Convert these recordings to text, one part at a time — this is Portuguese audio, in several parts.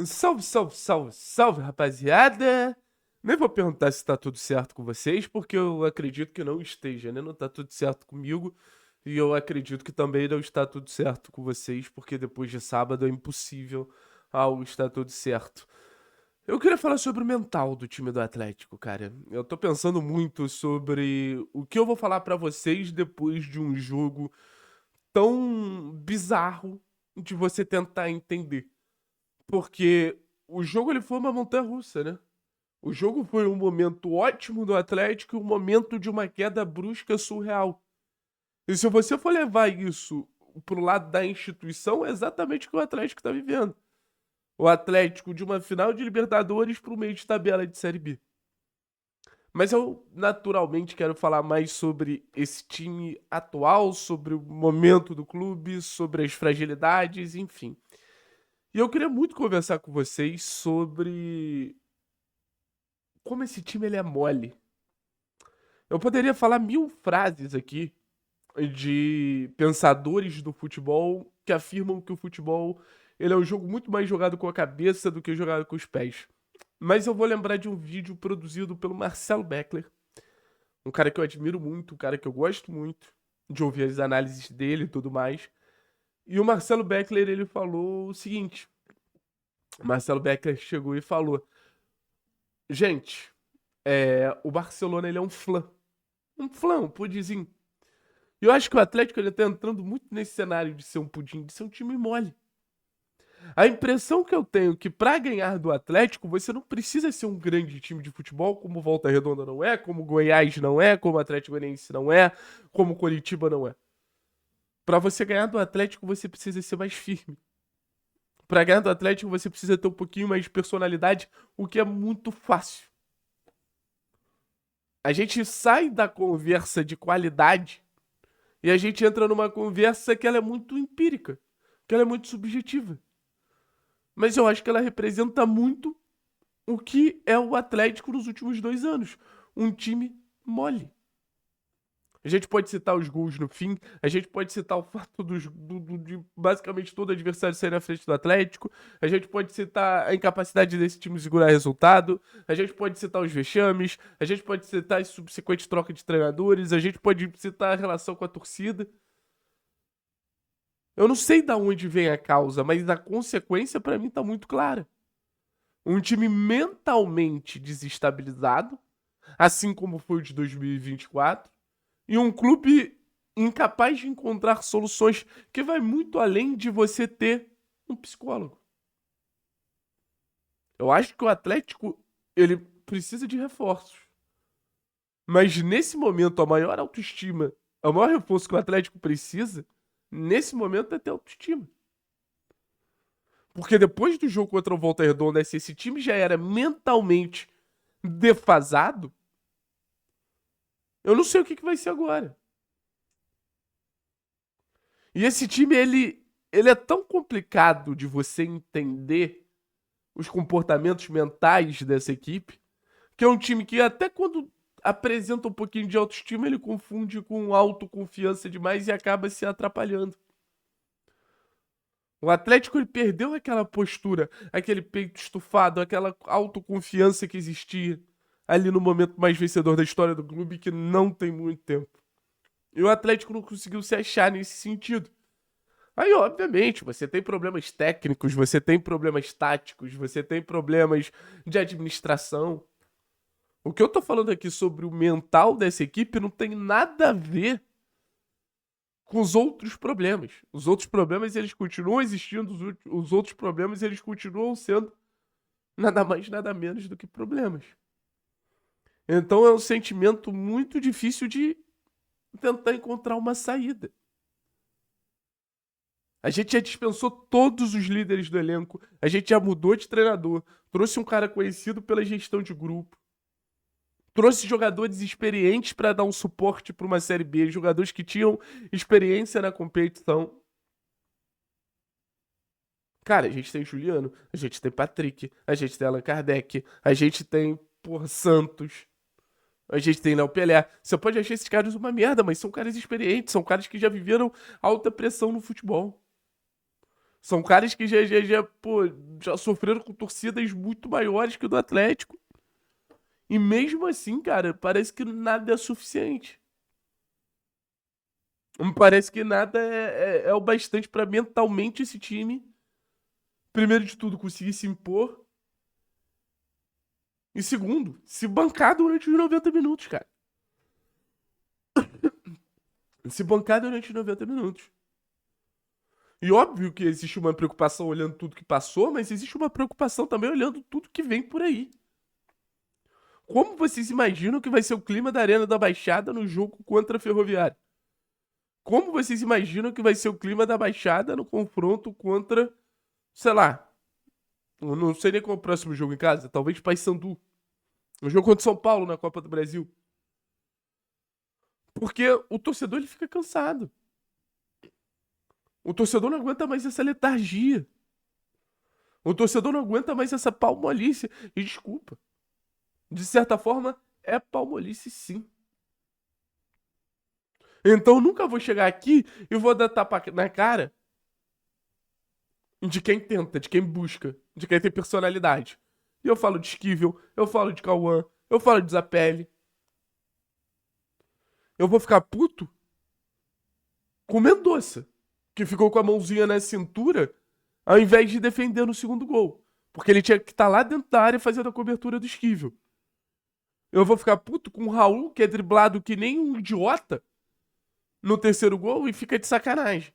Salve, salve, salve, salve, rapaziada! Nem vou perguntar se tá tudo certo com vocês, porque eu acredito que não esteja, né? Não tá tudo certo comigo, e eu acredito que também não está tudo certo com vocês, porque depois de sábado é impossível algo estar tudo certo. Eu queria falar sobre o mental do time do Atlético, cara. Eu tô pensando muito sobre o que eu vou falar pra vocês depois de um jogo tão bizarro de você tentar entender. Porque o jogo ele foi uma montanha-russa, né? O jogo foi um momento ótimo do Atlético e um momento de uma queda brusca surreal. E se você for levar isso pro lado da instituição, é exatamente o que o Atlético tá vivendo. O Atlético de uma final de Libertadores pro meio de tabela de Série B. Mas eu naturalmente quero falar mais sobre esse time atual, sobre o momento do clube, sobre as fragilidades, enfim. E eu queria muito conversar com vocês sobre como esse time ele é mole. Eu poderia falar mil frases aqui de pensadores do futebol que afirmam que o futebol ele é um jogo muito mais jogado com a cabeça do que jogado com os pés. Mas eu vou lembrar de um vídeo produzido pelo Marcelo Beckler, um cara que eu admiro muito, um cara que eu gosto muito de ouvir as análises dele e tudo mais. E o Marcelo Beckler ele falou o seguinte: o Marcelo Beckler chegou e falou: gente, o Barcelona ele é um flan, um pudinzinho. E eu acho que o Atlético ele tá entrando muito nesse cenário de ser um pudim, de ser um time mole. A impressão que eu tenho é que pra ganhar do Atlético, você não precisa ser um grande time de futebol, como Volta Redonda não é, como Goiás não é, como Atlético Goianiense não é, como Coritiba não é. Pra você ganhar do Atlético, você precisa ser mais firme. Pra ganhar do Atlético, você precisa ter um pouquinho mais de personalidade, o que é muito fácil. A gente sai da conversa de qualidade e a gente entra numa conversa que ela é muito empírica, que ela é muito subjetiva. Mas eu acho que ela representa muito o que é o Atlético nos últimos 2 anos. Um time mole. A gente pode citar os gols no fim, a gente pode citar o fato de basicamente todo adversário sair na frente do Atlético, a gente pode citar a incapacidade desse time segurar resultado, a gente pode citar os vexames, a gente pode citar as subsequentes trocas de treinadores, a gente pode citar a relação com a torcida. Eu não sei da onde vem a causa, mas a consequência pra mim tá muito clara. Um time mentalmente desestabilizado, assim como foi o de 2024, e um clube incapaz de encontrar soluções que vai muito além de você ter um psicólogo. Eu acho que o Atlético ele precisa de reforços, mas nesse momento a maior autoestima, o maior reforço que o Atlético precisa nesse momento é ter autoestima. Porque depois do jogo contra o Volta Redonda, se esse time já era mentalmente defasado, eu não sei o que vai ser agora. E esse time, ele é tão complicado de você entender os comportamentos mentais dessa equipe, que é um time que até quando apresenta um pouquinho de autoestima, ele confunde com autoconfiança demais e acaba se atrapalhando. O Atlético ele perdeu aquela postura, aquele peito estufado, aquela autoconfiança que existia ali no momento mais vencedor da história do clube, que não tem muito tempo. E o Atlético não conseguiu se achar nesse sentido. Aí, obviamente, você tem problemas técnicos, você tem problemas táticos, você tem problemas de administração. O que eu tô falando aqui sobre o mental dessa equipe não tem nada a ver com os outros problemas. Os outros problemas, eles continuam existindo, os outros problemas, eles continuam sendo nada mais, nada menos do que problemas. Então é um sentimento muito difícil de tentar encontrar uma saída. A gente já dispensou todos os líderes do elenco, a gente já mudou de treinador, trouxe um cara conhecido pela gestão de grupo, trouxe jogadores experientes para dar um suporte para uma Série B, jogadores que tinham experiência na competição. Cara, a gente tem Juliano, a gente tem Patrick, a gente tem Allan Kardec, a gente tem, porra, Santos, a gente tem Léo Pelé. Você pode achar esses caras uma merda, mas são caras experientes, são caras que já viveram alta pressão no futebol. São caras que pô, já sofreram com torcidas muito maiores que o do Atlético. E mesmo assim, cara, parece que nada é suficiente. Me parece que nada é o bastante pra mentalmente esse time, primeiro de tudo, conseguir se impor. E segundo, se bancar durante os 90 minutos, cara. Se bancar durante os 90 minutos. E óbvio que existe uma preocupação olhando tudo que passou, mas existe uma preocupação também olhando tudo que vem por aí. Como vocês imaginam que vai ser o clima da Arena da Baixada no jogo contra a Ferroviária? Como vocês imaginam que vai ser o clima da Baixada no confronto contra, sei lá, eu não sei nem qual é o próximo jogo em casa, talvez Paysandu. Um jogo contra o São Paulo na Copa do Brasil. Porque o torcedor ele fica cansado. O torcedor não aguenta mais essa letargia. O torcedor não aguenta mais essa palmolice. E desculpa. De certa forma, é palmolice sim. Então eu nunca vou chegar aqui e vou dar tapa na cara de quem tenta, de quem busca, de quem tem personalidade. E eu falo de Esquivel, eu falo de Cauã, eu falo de Zapelli. Eu vou ficar puto com o Mendonça, que ficou com a mãozinha na cintura ao invés de defender no segundo gol. Porque ele tinha que estar lá dentro da área fazendo a cobertura do Esquivel. Eu vou ficar puto com o Raul, que é driblado que nem um idiota no terceiro gol e fica de sacanagem.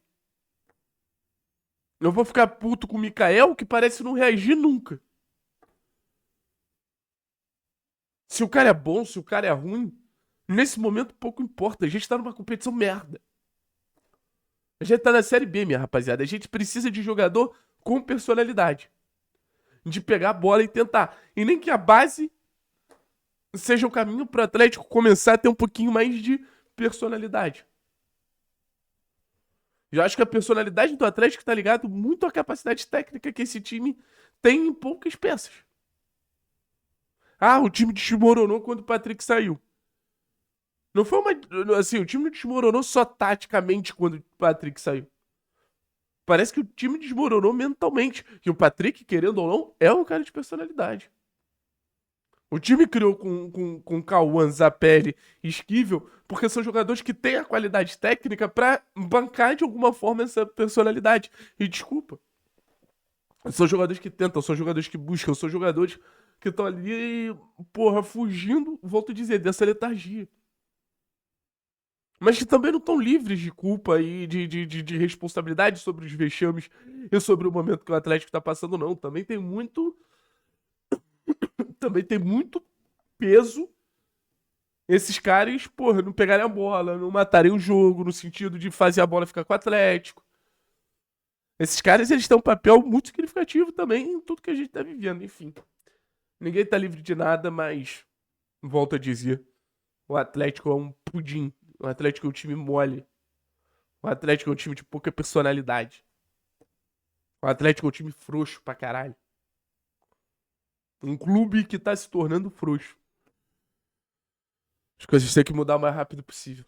Eu vou ficar puto com o Mikael, que parece não reagir nunca. Se o cara é bom, se o cara é ruim, nesse momento pouco importa. A gente tá numa competição merda. A gente tá na Série B, minha rapaziada. A gente precisa de jogador com personalidade. De pegar a bola e tentar. E nem que a base seja o caminho pro Atlético começar a ter um pouquinho mais de personalidade. Eu acho que a personalidade do Atlético tá ligado muito à capacidade técnica que esse time tem em poucas peças. Ah, o time desmoronou quando o Patrick saiu. Não foi uma. Assim, o time não desmoronou só taticamente quando o Patrick saiu. Parece que o time desmoronou mentalmente. E o Patrick, querendo ou não, é um cara de personalidade. O time criou com Cauã, Zapelli e Esquivel, porque são jogadores que têm a qualidade técnica pra bancar de alguma forma essa personalidade. E desculpa. São jogadores que tentam, são jogadores que buscam, são jogadores que estão ali, porra, fugindo, volto a dizer, dessa letargia. Mas que também não estão livres de culpa e de responsabilidade sobre os vexames e sobre o momento que o Atlético tá passando, não. Também tem muito peso esses caras, porra, não pegarem a bola, não matarem o jogo, no sentido de fazer a bola ficar com o Atlético. Esses caras, eles têm um papel muito significativo também em tudo que a gente tá vivendo, enfim. Ninguém tá livre de nada, mas, volto a dizer, o Atlético é um pudim. O Atlético é um time mole. O Atlético é um time de pouca personalidade. O Atlético é um time frouxo pra caralho. Um clube que tá se tornando frouxo. As coisas têm que mudar o mais rápido possível.